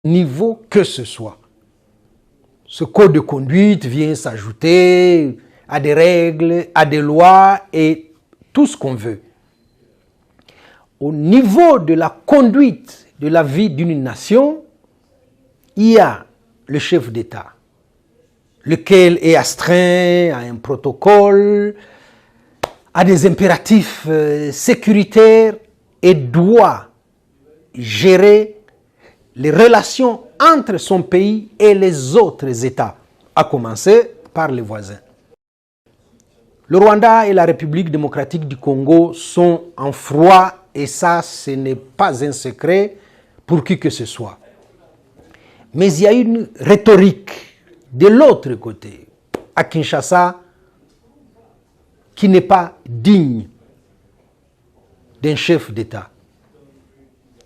niveau que ce soit. Ce code de conduite vient s'ajouter à des règles, à des lois et tout ce qu'on veut. Au niveau de la conduite de la vie d'une nation, il y a le chef d'État, lequel est astreint à un protocole, à des impératifs sécuritaires et doit gérer les relations entre son pays et les autres États, à commencer par les voisins. Le Rwanda et la République démocratique du Congo sont en froid et ça, ce n'est pas un secret pour qui que ce soit. Mais il y a une rhétorique de l'autre côté, à Kinshasa, qui n'est pas digne d'un chef d'État.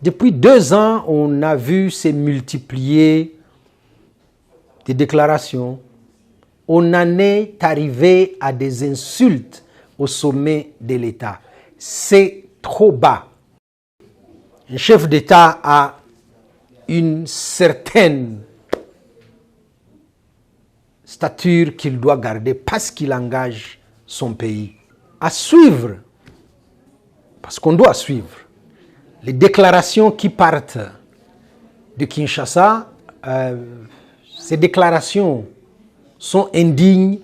Depuis 2 ans, on a vu se multiplier des déclarations. On en est arrivé à des insultes au sommet de l'État. C'est trop bas. Un chef d'État a une certaine stature qu'il doit garder parce qu'il engage son pays à suivre, parce qu'on doit suivre les déclarations qui partent de Kinshasa. Ces déclarations sont indignes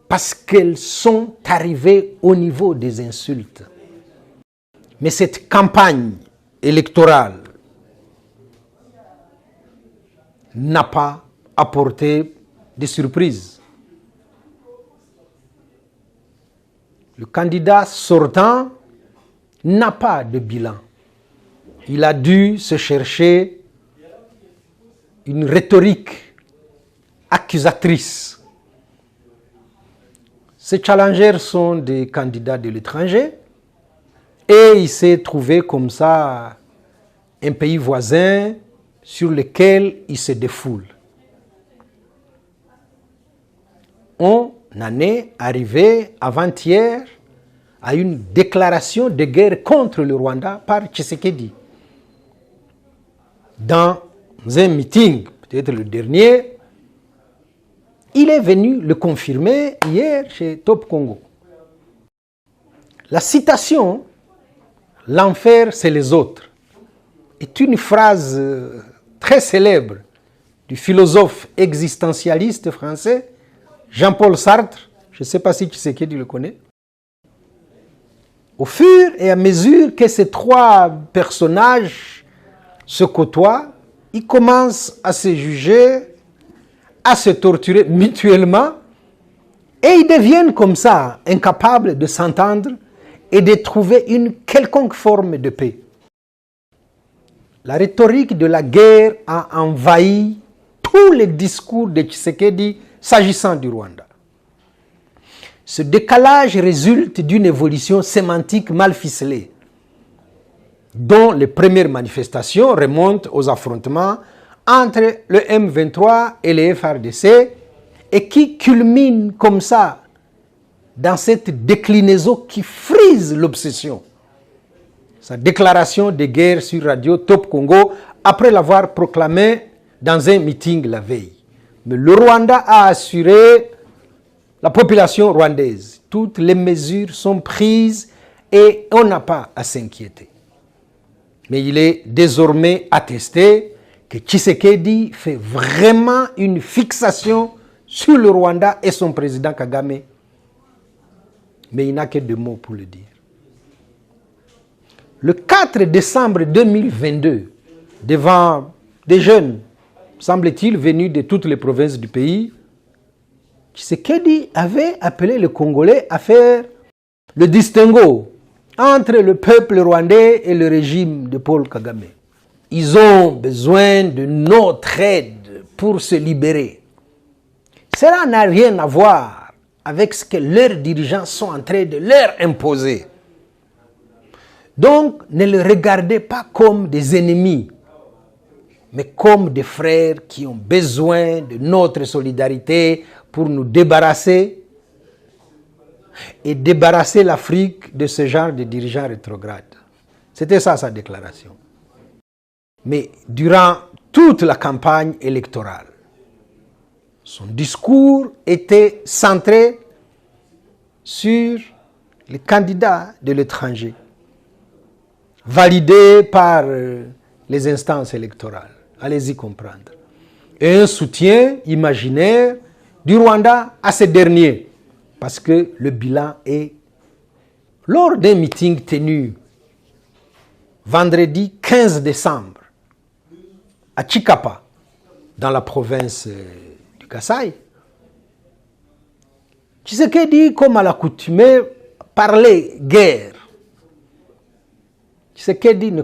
parce qu'elles sont arrivées au niveau des insultes. Mais cette campagne électorale n'a pas apporté de surprises. Le candidat sortant n'a pas de bilan. Il a dû se chercher une rhétorique accusatrice. Ces challengers sont des candidats de l'étranger et il s'est trouvé comme ça un pays voisin sur lequel il se défoule. On en est arrivé avant-hier à une déclaration de guerre contre le Rwanda par Tshisekedi. Dans un meeting, peut-être le dernier, il est venu le confirmer hier chez Top Congo. La citation « L'enfer, c'est les autres » est une phrase très célèbre du philosophe existentialiste français Jean-Paul Sartre. Je ne sais pas si Tshisekedi le connaît. Au fur et à mesure que ces 3 personnages se côtoient, ils commencent à se juger, à se torturer mutuellement et ils deviennent comme ça incapables de s'entendre et de trouver une quelconque forme de paix. La rhétorique de la guerre a envahi tous les discours de Tshisekedi s'agissant du Rwanda. Ce décalage résulte d'une évolution sémantique mal ficelée, dont les premières manifestations remontent aux affrontements entre le M23 et les FARDC et qui culminent comme ça dans cette déclinaison qui frise l'obsession. Sa déclaration de guerre sur Radio Top Congo après l'avoir proclamée dans un meeting la veille. Mais le Rwanda a assuré la population rwandaise. Toutes les mesures sont prises et on n'a pas à s'inquiéter. Mais il est désormais attesté que Tshisekedi fait vraiment une fixation sur le Rwanda et son président Kagame. Mais il n'a que 2 mots pour le dire. Le 4 décembre 2022, devant des jeunes, semble-t-il, venus de toutes les provinces du pays, Tshisekedi avait appelé les Congolais à faire le distinguo entre le peuple rwandais et le régime de Paul Kagame. Ils ont besoin de notre aide pour se libérer. Cela n'a rien à voir avec ce que leurs dirigeants sont en train de leur imposer. Donc, ne les regardez pas comme des ennemis, mais comme des frères qui ont besoin de notre solidarité pour nous débarrasser et débarrasser l'Afrique de ce genre de dirigeants rétrogrades. C'était ça sa déclaration. Mais durant toute la campagne électorale. Son discours était centré sur les candidats de l'étranger, validés par les instances électorales. Allez-y comprendre. Et un soutien imaginaire du Rwanda à ces derniers, parce que le bilan est, lors d'un meeting tenu vendredi 15 décembre à Chikapa, dans la province du Kasaï, Tshisekedi, comme à l'accoutumée, parlait guerre. Tshisekedi ne